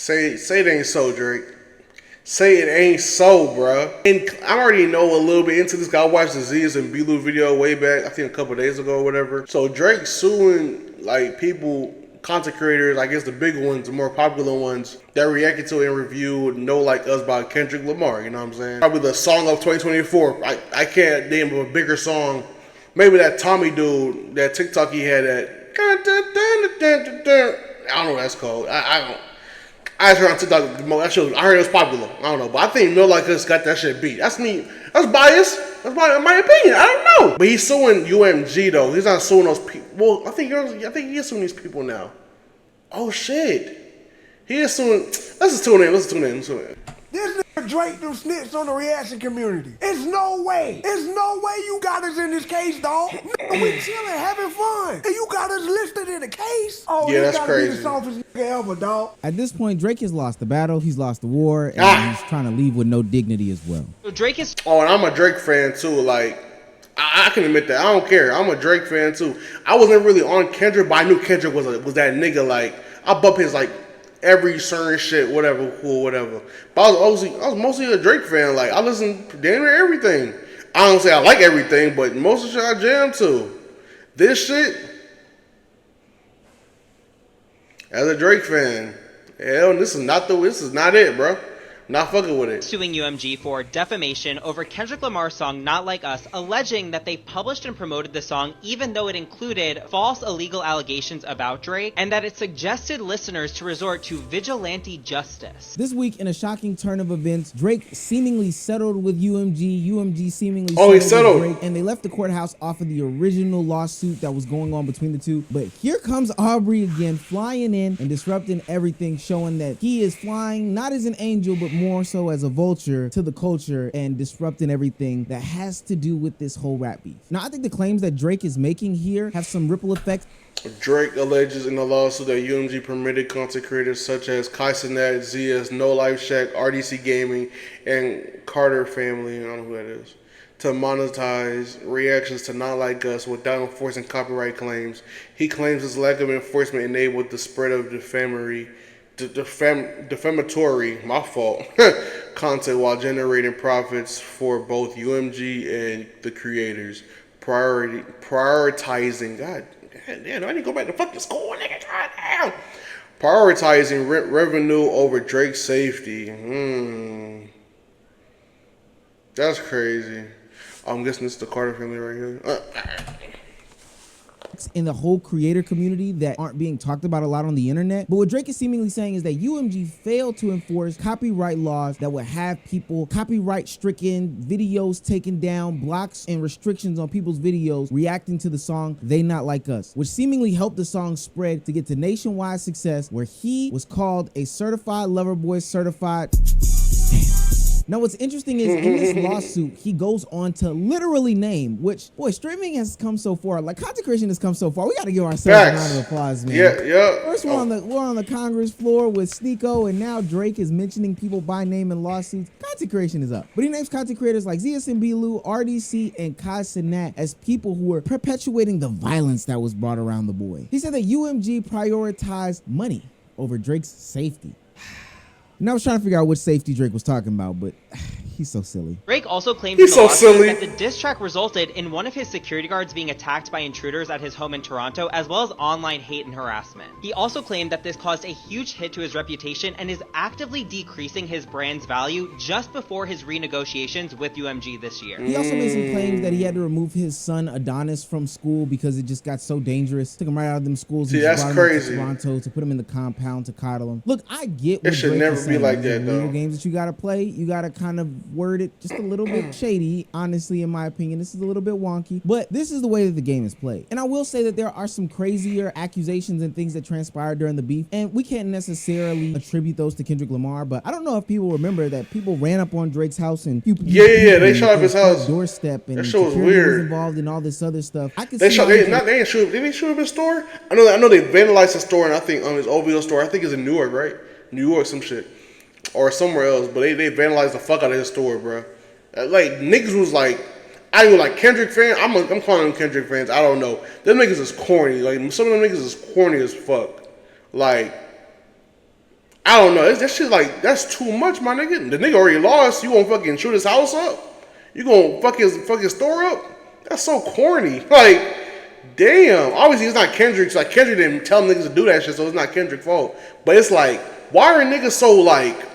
Say it ain't so, Drake. Say it ain't so, bruh. And I already know a little bit into this guy. I watched the Zias and B-Lou video way back, I think a couple days ago or whatever. So Drake suing like people, content creators, I guess the big ones, the more popular ones, that reacted to and reviewed No Like Us by Kendrick Lamar, you know what I'm saying? Probably the song of 2024. I can't name a bigger song. Maybe that Tommy dude, that TikTok he had that. I don't know what that's called. I heard on TikTok that shit. I heard it was popular. I don't know, but I think No Like Us got that shit beat. That's me. That's biased. That's my opinion. I don't know. But he's suing UMG though. He's not suing those people. Well, I think he is suing these people now. Oh shit. He is suing. Let's just tune in. This nigga Drake done snitched on the reaction community. It's no way you got us in this case, dog. Nigga, we chilling, having fun. And you got us listed in the case? Oh, yeah, this that's crazy. Be the softest nigga ever, dog. At this point, Drake has lost the battle, he's lost the war, and he's trying to leave with no dignity as well. So Drake is... Oh, and I'm a Drake fan too, like... I can admit that. I don't care. I'm a Drake fan too. I wasn't really on Kendrick, but I knew Kendrick was that nigga. Like, I bump his like every certain shit, whatever, cool, whatever. But I was mostly a Drake fan. Like, I listen to damn near everything. I don't say I like everything, but most of the shit I jam to. This shit, as a Drake fan, hell, this is not it, bro. Not fucking with it. Suing UMG for defamation over Kendrick Lamar's song Not Like Us, alleging that they published and promoted the song even though it included false illegal allegations about Drake, and that it suggested listeners to resort to vigilante justice. This week, in a shocking turn of events, Drake seemingly settled with UMG. UMG seemingly settled with Drake, and they left the courthouse off of the original lawsuit that was going on between the two. But here comes Aubrey again, flying in and disrupting everything, showing that he is flying not as an angel, but more so as a vulture to the culture and disrupting everything that has to do with this whole rap beef. Now, I think the claims that Drake is making here have some ripple effects. Drake alleges in the lawsuit that UMG permitted content creators such as Cenat, Zias, Nolifeshaq, RDC Gaming, and Carter Family, I don't know who that is, to monetize reactions to Not Like Us without enforcing copyright claims. He claims this lack of enforcement enabled the spread of defamatory, my fault, content while generating profits for both UMG and the creators. Prioritizing, God damn, I need to go back to fucking school, nigga. God damn. Prioritizing revenue over Drake's safety. That's crazy. I'm guessing this is the Carter family right here. In the whole creator community that aren't being talked about a lot on the internet. But what Drake is seemingly saying is that UMG failed to enforce copyright laws that would have people copyright stricken, videos taken down, blocks and restrictions on people's videos reacting to the song They Not Like Us, which seemingly helped the song spread to get to nationwide success, where he was called a certified lover boy, certified. Now, what's interesting is in this lawsuit, he goes on to literally name, which, boy, streaming has come so far. Like, content creation has come so far. We got to give ourselves a round of applause, man. Yeah. First, we're on the Congress floor with Sneeko, and now Drake is mentioning people by name in lawsuits. Content creation is up. But he names content creators like Zias and B-Lou, RDC, and Cenat as people who were perpetuating the violence that was brought around the boy. He said that UMG prioritized money over Drake's safety. And I was trying to figure out which safety Drake was talking about, but he's so silly. Drake also claimed in the lawsuit that the diss track resulted in one of his security guards being attacked by intruders at his home in Toronto, as well as online hate and harassment. He also claimed that this caused a huge hit to his reputation and is actively decreasing his brand's value just before his renegotiations with UMG this year. He also made some claims that he had to remove his son Adonis from school because it just got so dangerous. Took him right out of them schools. See, that's crazy. To Toronto to put him in the compound to coddle him. Look, I get what it should Drake never is be saying. like that, though. Games that you gotta play, you gotta kind of word it just a little bit shady. Honestly, in my opinion, this is a little bit wonky, but this is the way that the game is played. And I will say that there are some crazier accusations and things that transpired during the beef, and we can't necessarily attribute those to Kendrick Lamar. But I don't know if people remember that people ran up on Drake's house and they shot up his house doorstep, and that shit was security weird. Was involved in all this other stuff. I can They see shot. Did they shoot up his store? I know they vandalized his store, and I think his OVO store. I think it's in New York, right? New York, some shit. Or somewhere else, but they vandalized the fuck out of his store, bro. Like, niggas was like, I ain't like Kendrick fan. I'm calling them Kendrick fans. I don't know. Them niggas is corny. Like, some of them niggas is corny as fuck. Like, I don't know. That shit like, that's too much, my nigga. The nigga already lost. You gonna fucking shoot his house up? You gonna fuck his store up? That's so corny. Like, damn. Obviously, it's not Kendrick's. Like, Kendrick didn't tell niggas to do that shit, so it's not Kendrick's fault. But it's like, why are niggas so like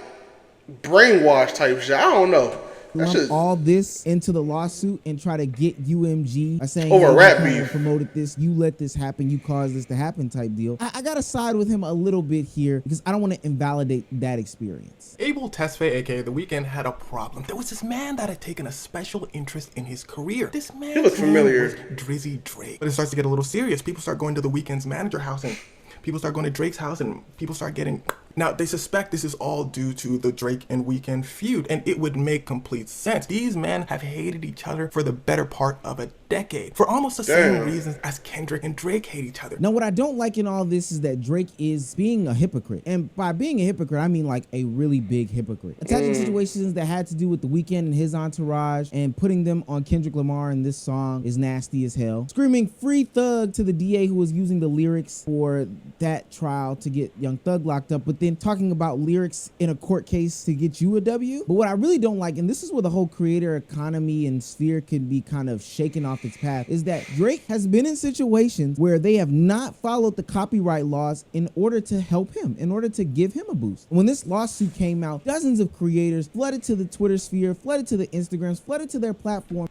brainwashed type shit? I don't know. Lump all this into the lawsuit and try to get UMG by saying over rap you beef. Promoted this, you let this happen, you caused this to happen type deal. I gotta side with him a little bit here because I don't want to invalidate that experience. Abel Tesfaye, aka The Weeknd, had a problem. There was this man that had taken a special interest in his career. This man, he looked familiar, was Drizzy Drake. But it starts to get a little serious. People start going to The Weeknd's manager house and people start going to Drake's house and people start getting... Now, they suspect this is all due to the Drake and Weeknd feud, and it would make complete sense. These men have hated each other for the better part of a decade, for almost the same reasons as Kendrick and Drake hate each other. Now, what I don't like in all this is that Drake is being a hypocrite. And by being a hypocrite, I mean like a really big hypocrite. Attaching situations that had to do with The Weeknd and his entourage and putting them on Kendrick Lamar in this song is nasty as hell. Screaming free Thug to the DA who was using the lyrics for that trial to get Young Thug locked up, but then talking about lyrics in a court case to get you a W. But what I really don't like, and this is where the whole creator economy and sphere can be kind of shaken off its path, is that Drake has been in situations where they have not followed the copyright laws in order to help him, in order to give him a boost. When this lawsuit came out, dozens of creators flooded to the Twitter sphere, flooded to the Instagrams, flooded to their platform.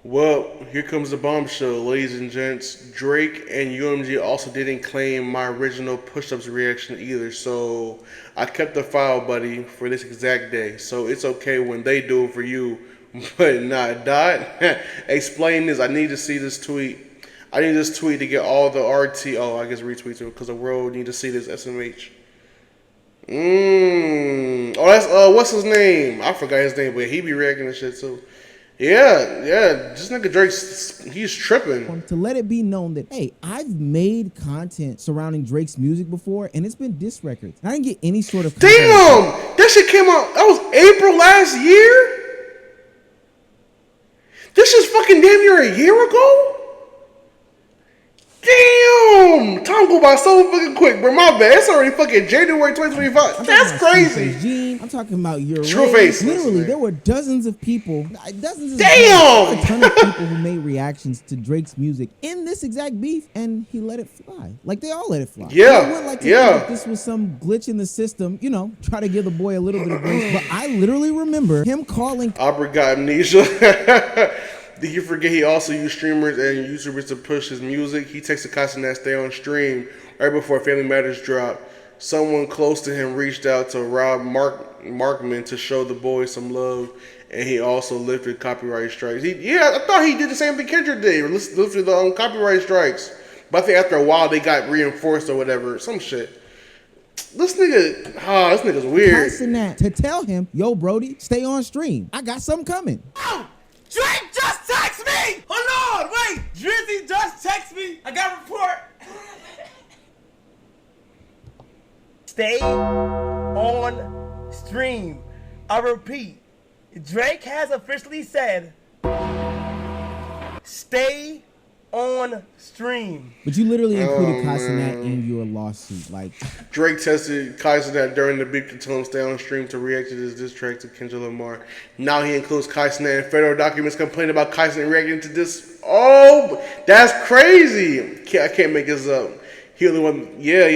Well, here comes the bombshell, ladies and gents. Drake and UMG also didn't claim my original push-ups reaction either, so I kept the file, buddy, for this exact day. So it's okay when they do it for you, but not Dot. Explain this. I need to see this tweet. I need this tweet to get all the RT. Oh, I guess retweets it because the world need to see this SMH. Oh, that's what's his name? I forgot his name, but he be reacting to shit too. Yeah, this nigga Drake's, he's tripping. To let it be known that, hey, I've made content surrounding Drake's music before, and it's been diss records. I didn't get any sort of... Damn! That shit came out, that was April last year? This is fucking damn near a year ago? Damn! Time go by so fucking quick, bro. My bad. It's already fucking January 2025. That's crazy. I'm talking about your True Face. Literally, there were dozens of people, a ton of people who made reactions to Drake's music in this exact beef, and he let it fly. Like, they all let it fly. Like this was some glitch in the system, you know, try to give the boy a little bit of grace. But I literally remember him calling... Aubrey got amnesia. Did you forget he also used streamers and YouTubers to push his music? He texted Cenat stay on stream right before Family Matters dropped. Someone close to him reached out to Rob Markman to show the boy some love, and he also lifted copyright strikes. I thought he did the same thing Kendrick did, lifted the copyright strikes. But I think after a while they got reinforced or whatever, some shit. This nigga's weird. Cenat to tell him, yo, Brody, stay on stream. I got something coming. Oh! Drake just text me! Hold on, wait! Drizzy just text me! I got a report! Stay on stream. I repeat, Drake has officially said, stay on stream. But you literally included Cenat in your lawsuit. Like, Drake tested Cenat during the beef to tell him stay on stream to react to this diss track to Kendrick Lamar. Now he includes Cenat in federal documents complaining about Cenat reacting to this. Oh, that's crazy. I can't make this up. He only won. Yeah.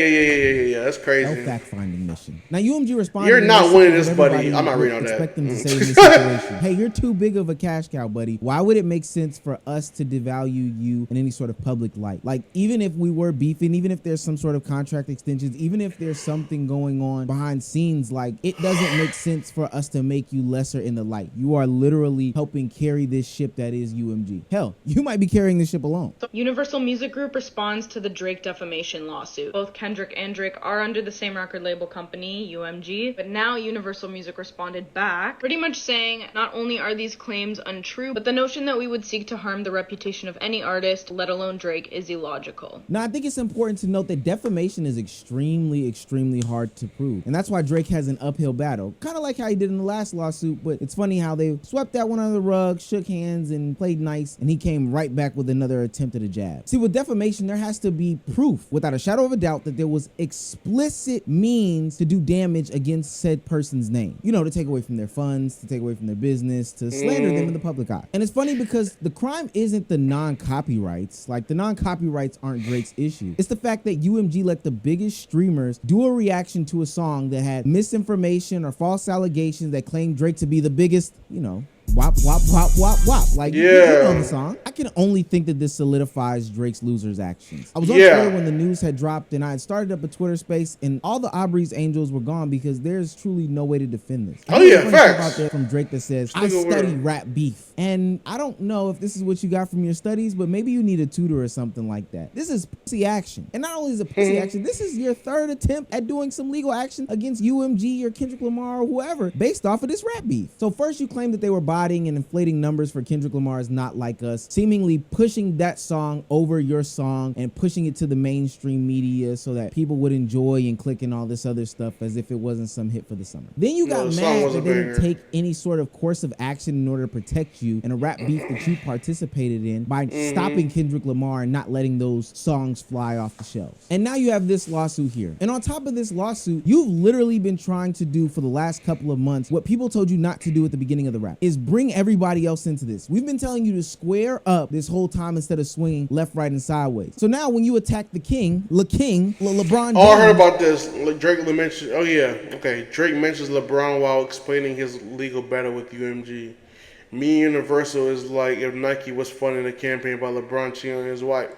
That's crazy. No fact-finding mission. Now UMG responded. You're not winning this, buddy. I'm not reading on that. Expect them to say in this situation, hey, you're too big of a cash cow, buddy. Why would it make sense for us to devalue you in any sort of public light? Like, even if we were beefing, even if there's some sort of contract extensions, even if there's something going on behind scenes, like, it doesn't make sense for us to make you lesser in the light. You are literally helping carry this ship that is UMG. Hell, you might be carrying this ship alone. Universal Music Group responds to the Drake defamation lawsuit. Both Kendrick and Drake are under the same record label company, UMG, but now Universal Music responded back, pretty much saying not only are these claims untrue, but the notion that we would seek to harm the reputation of any artist, let alone Drake, is illogical. Now, I think it's important to note that defamation is extremely hard to prove, and that's why Drake has an uphill battle, kind of like how he did in the last lawsuit. But it's funny how they swept that one under the rug, shook hands, and played nice, and he came right back with another attempt at a jab. See, with defamation, there has to be proof. without a shadow of a doubt that there was explicit means to do damage against said person's name. You know, to take away from their funds, to take away from their business, to slander them in the public eye. And it's funny because the crime isn't the non-copyrights. Like, the non-copyrights aren't Drake's issue. It's the fact that UMG let the biggest streamers do a reaction to a song that had misinformation or false allegations that claimed Drake to be the biggest, you know, wop, wop, wop, wop, wop. Like, you know the song. I can only think that this solidifies Drake's loser's actions. I was on Twitter when the news had dropped, and I had started up a Twitter space, and all the Aubrey's angels were gone because there's truly no way to defend this. Facts. Out there from Drake that says, I study rap beef. And I don't know if this is what you got from your studies, but maybe you need a tutor or something like that. This is pussy action. And not only is it pussy action, this is your third attempt at doing some legal action against UMG or Kendrick Lamar or whoever based off of this rap beef. So first you claim that they were bodying and inflating numbers for Kendrick Lamar's Not Like Us, seemingly pushing that song over your song and pushing it to the mainstream media so that people would enjoy and click and all this other stuff as if it wasn't some hit for the summer. Then you got mad that they didn't take any sort of course of action in order to protect you in a rap beef that you participated in by stopping Kendrick Lamar and not letting those songs fly off the shelves. And now you have this lawsuit here. And on top of this lawsuit, you've literally been trying to do for the last couple of months what people told you not to do at the beginning of the rap, is bring everybody else into this. We've been telling you to square up this whole time instead of swinging left, right, and sideways. So now when you attack the king, LeBron James. Oh, I heard about this. Drake mentioned, Drake mentions LeBron while explaining his legal battle with UMG. Me Universal is like if Nike was funding a campaign about LeBron cheating on his wife.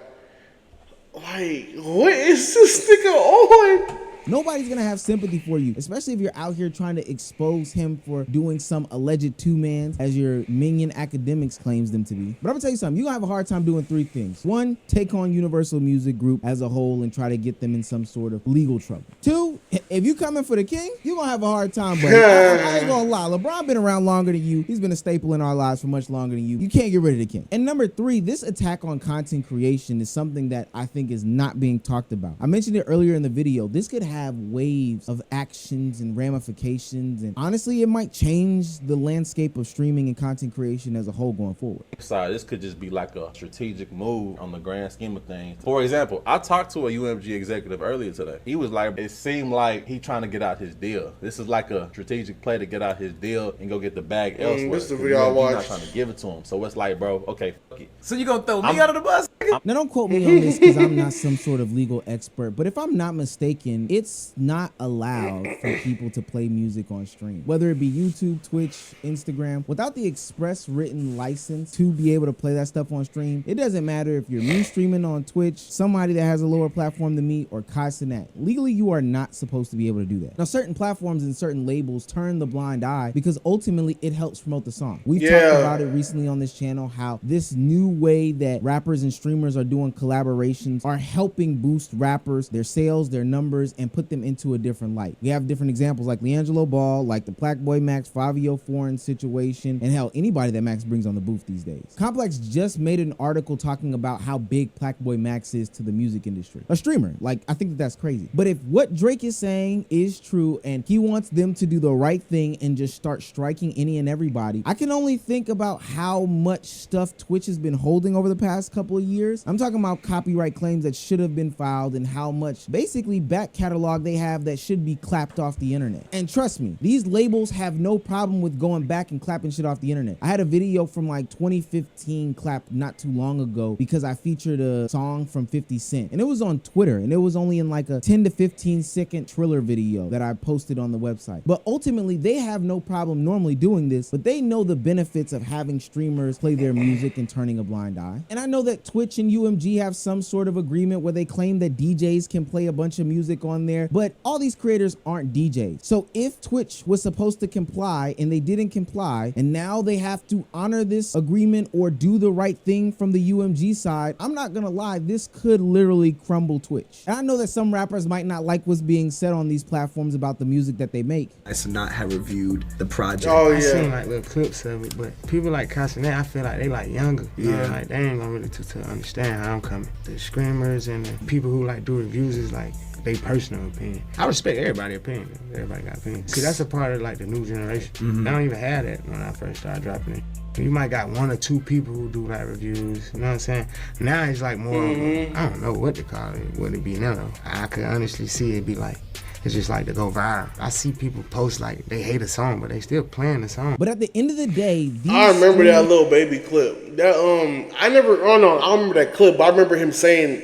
Like, what is this nigga on? Nobody's gonna have sympathy for you, especially if you're out here trying to expose him for doing some alleged two-mans, as your minion academics claims them to be. But I'm gonna tell you something, you're gonna have a hard time doing three things. One, take on Universal Music Group as a whole and try to get them in some sort of legal trouble. Two, if you coming for the king, you're gonna have a hard time, buddy. I ain't gonna lie, LeBron been around longer than you. He's been a staple in our lives for much longer than you. You can't get rid of the king. And number three, this attack on content creation is something that I think is not being talked about. I mentioned it earlier in the video. This could have waves of actions and ramifications, and honestly it might change the landscape of streaming and content creation as a whole going forward. Sorry, this could just be like a strategic move on the grand scheme of things. For example, I talked to a UMG executive earlier today. He was like, it seemed like he trying to get out his deal. This is like a strategic play to get out his deal and go get the bag elsewhere. This is the video I watched. Not trying to give it to him. So it's like, bro, okay, fuck it. So you gonna throw me out of the bus? Now don't quote me on this because I'm not some sort of legal expert, but if I'm not mistaken, it's not allowed for people to play music on stream, whether it be YouTube, Twitch, Instagram, without the express written license to be able to play that stuff on stream. It doesn't matter if you're me streaming on Twitch, somebody that has a lower platform than me, or Cenat. Legally, you are not supposed to be able to do that. Now, certain platforms and certain labels turn the blind eye because ultimately it helps promote the song. We've talked about it recently on this channel, how this new way that rappers and streamers are doing collaborations are helping boost rappers, their sales, their numbers, and put them into a different light. We have different examples like Leangelo Ball, like the Blackboy Max, Fabio Foreign situation, and hell, anybody that Max brings on the booth these days. Complex just made an article talking about how big Blackboy Max is to the music industry. A streamer, like, I think that's crazy. But if what Drake is saying is true and he wants them to do the right thing and just start striking any and everybody, I can only think about how much stuff Twitch has been holding over the past couple of years. I'm talking about copyright claims that should have been filed and how much basically back catalog they have that should be clapped off the internet. And trust me, these labels have no problem with going back and clapping shit off the internet. I had a video from like 2015 clapped not too long ago because I featured a song from 50 Cent, and it was on Twitter, and it was only in like a 10 to 15 second Triller video that I posted on the website. But ultimately, they have no problem normally doing this, but they know the benefits of having streamers play their music and turning a blind eye. And I know that Twitch and UMG have some sort of agreement where they claim that DJs can play a bunch of music on there, but all these creators aren't DJs. So if Twitch was supposed to comply and they didn't comply, and now they have to honor this agreement or do the right thing from the UMG side, I'm not gonna lie, this could literally crumble Twitch. And I know that some rappers might not like what's being said on these platforms about the music that they make. I should not have reviewed the project. Oh, yeah. I seen like little clips of it, but people like Cenat, I feel like they like younger. You know, like they ain't gonna really to understand how I'm coming. The screamers and the people who like do reviews is like they personal opinion. I respect everybody's opinion. Everybody got opinions. See, that's a part of like the new generation. They don't even have that when I first started dropping it. You might got 1 or 2 people who do like reviews. You know what I'm saying? Now it's like more. I don't know what to call it. What it be now? I could honestly see it be like. It's just like to go viral. I see people post like they hate a song, but they still playing the song. But at the end of the day, I remember that little baby clip. That I don't remember that clip, but I remember him saying.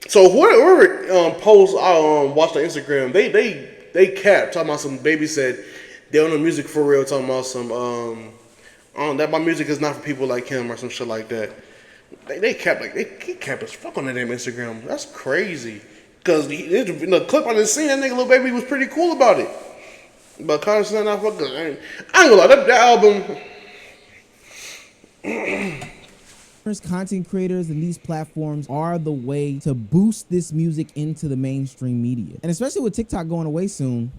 So whoever post I watched on Instagram, they capped talking about some baby said they don't know music for real, talking about some that my music is not for people like him or some shit like that. They capped he capped as fuck on that damn Instagram. That's crazy. Cause the clip I done seen, that nigga Lil Baby was pretty cool about it. But Constant not fucking. I ain't gonna lie, that album. Content creators and these platforms are the way to boost this music into the mainstream media. And especially with TikTok going away soon,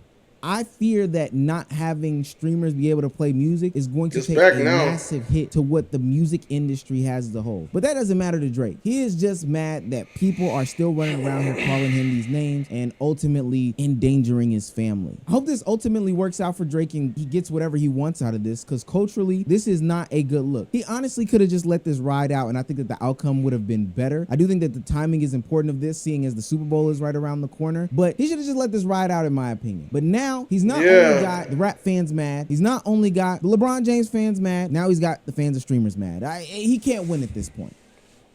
I fear that not having streamers be able to play music is going to take a massive hit to what the music industry has as a whole. But that doesn't matter to Drake. He is just mad that people are still running around here calling him these names and ultimately endangering his family. I hope this ultimately works out for Drake and he gets whatever he wants out of this, because culturally, this is not a good look. He honestly could have just let this ride out, and I think that the outcome would have been better. I do think that the timing is important of this, seeing as the Super Bowl is right around the corner, but he should have just let this ride out, in my opinion. But now, he's not only got the rap fans mad, he's not only got the LeBron James fans mad, now he's got the fans of streamers mad. He can't win at this point.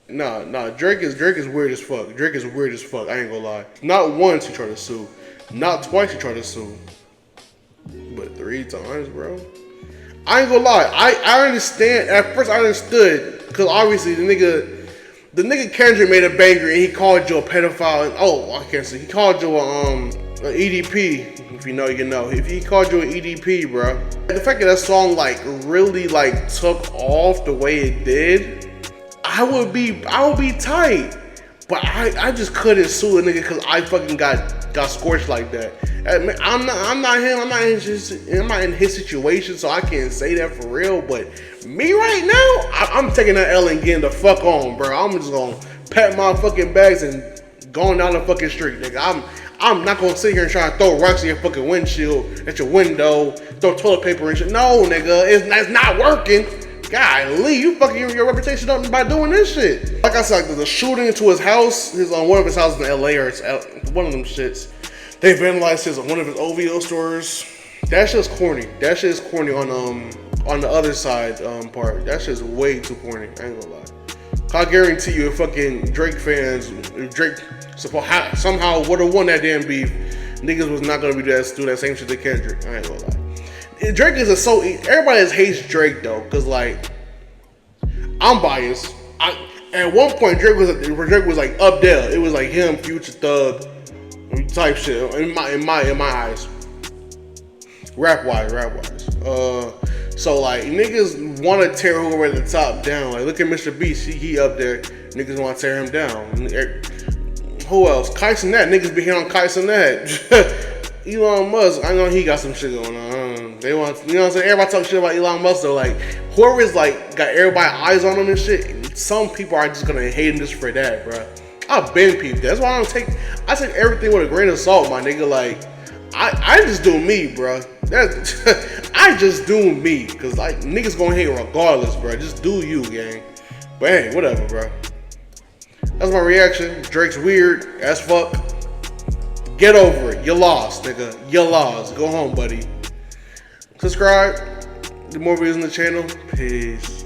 Nah, Drake is weird as fuck. Drake is weird as fuck, I ain't gonna lie. Not once he tried to sue. Not twice he tried to sue. But 3 times, bro. I ain't gonna lie. I understand. At first I understood, because obviously the nigga Kendrick made a banger and he called you a pedophile and I can't say. He called you an EDP. If you know, you know. If he called you an EDP, bro. The fact that song really took off the way it did, I would be tight. But I just couldn't sue a nigga because I fucking got scorched like that. I'm not him. I'm not in his situation, so I can't say that for real. But me right now, I'm taking that L and getting the fuck on, bro. I'm just gonna pack my fucking bags and going down the fucking street, nigga. I'm not gonna sit here and try to throw rocks in your fucking windshield, at your window, throw toilet paper and shit. No, nigga, it's not working. Golly, you fucking your reputation up by doing this shit. Like I said, the shooting into his house, one of his houses in LA, or it's one of them shits. They vandalized one of his OVO stores. That shit's corny. That shit's corny on the other side part. That shit's way too corny. I ain't gonna lie. I guarantee you, if fucking Drake fans, if Drake somehow would have won that damn beef, niggas was not gonna do that same shit to Kendrick. I ain't gonna lie. Drake is everybody just hates Drake though, cause I'm biased. At one point Drake was up there. It was like him, Future, Thug, type shit in my eyes. Rap wise. So niggas want to tear whoever at the top down. Look at Mr. Beast, he up there. Niggas want to tear him down. Who else? Cenat. Niggas be here on Cenat. Elon Musk, I know he got some shit going on. They want, you know what I'm saying? Everybody talk shit about Elon Musk though. Whoever's got everybody eyes on him and shit. Some people are just gonna hate him just for that, bro. I've been peeped. That's why I take everything with a grain of salt, my nigga. I just do me, bro. I just do me, cause niggas gonna hate regardless, bro. Just do you, gang. But hey, whatever, bro. That's my reaction. Drake's weird as fuck. Get over it. You lost, nigga. You lost. Go home, buddy. Subscribe. Do more videos on the channel. Peace.